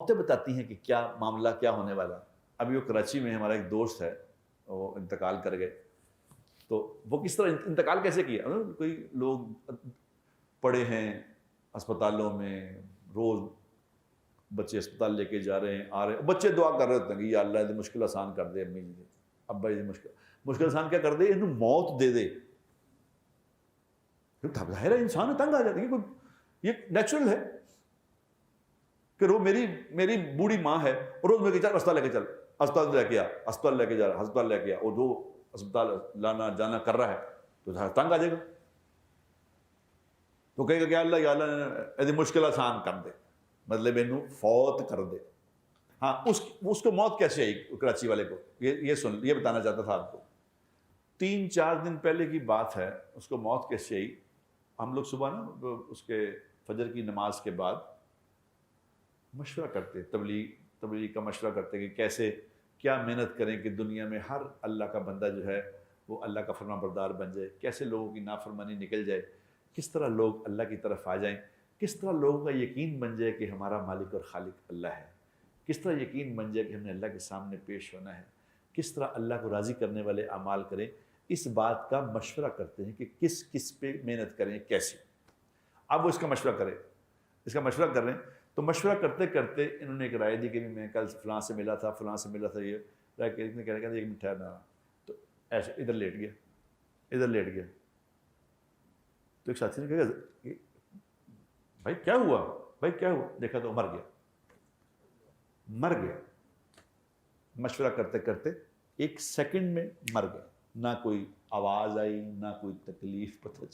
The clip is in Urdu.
موتیں بتاتی ہیں کہ کیا معاملہ کیا ہونے والا. ابھی وہ کراچی میں ہمارا ایک دوست ہے، وہ انتقال کر گئے. تو وہ کس طرح انتقال کیسے کیا؟ کوئی لوگ پڑے ہیں اسپتالوں میں، روز بچے اسپتال لے کے جا رہے ہیں، آ رہے ہیں، بچے دعا کر رہے ہوتے ہیں کہ یا اللہ یہ مشکل آسان کر دے، امی جی ابا یہ مشکل آسان کیا کر دے، انہوں موت دے دے. ظاہر ہے انسان تنگ آ جاتے ہیں، یہ نیچرل ہے کہ وہ میری بوڑھی ماں ہے، روز میں کہ چل اسپتال لے کے چل، اسپتال لے کے آ، اسپتال لے کے جا رہا، اسپتال لے کے آ، اور جو اسپتال لانا جانا کر رہا ہے تو تنگ آ جائے گا، تو کہے گا کہ اللہ یا اللہ ایسی مشکل آسان کر دے، مطلب انہوں فوت کر دے. ہاں اس کو موت کیسے آئی کراچی والے کو، یہ بتانا چاہتا تھا آپ کو. 3-4 دن پہلے کی بات ہے، اس کو موت کیسے آئی. ہم لوگ صبح نا اس کے فجر کی نماز کے بعد مشورہ کرتے، تبلیغ کا مشورہ کرتے کہ کیسے کیا محنت کریں کہ دنیا میں ہر اللہ کا بندہ جو ہے وہ اللہ کا فرما بردار بن جائے، کیسے لوگوں کی نافرمانی نکل جائے، کس طرح لوگ اللہ کی طرف آ جائیں، کس طرح لوگوں کا یقین بن جائے کہ ہمارا مالک اور خالق اللہ ہے، کس طرح یقین بن جائے کہ ہم نے اللہ کے سامنے پیش ہونا ہے، کس طرح اللہ کو راضی کرنے والے اعمال کریں. اس بات کا مشورہ کرتے ہیں کہ کس پہ محنت کریں، کیسے. اب وہ اس کا مشورہ کرے، اس کا مشورہ کر رہے ہیں. تو مشورہ کرتے کرتے انہوں نے ایک رائے دی کہ میں کل فلاں سے ملا تھا، فلاں سے ملا تھا، یہ رائے کہ کہہ رہے کہ ایک منٹ ٹھہرنا. تو ایسے ادھر لیٹ گیا. تو ایک ساتھی نے کہا کہ بھائی کیا ہوا، دیکھا تو مر گیا. مشورہ کرتے کرتے 1 سیکنڈ میں مر گیا، نہ کوئی آواز آئی، نہ کوئی تکلیف پتہ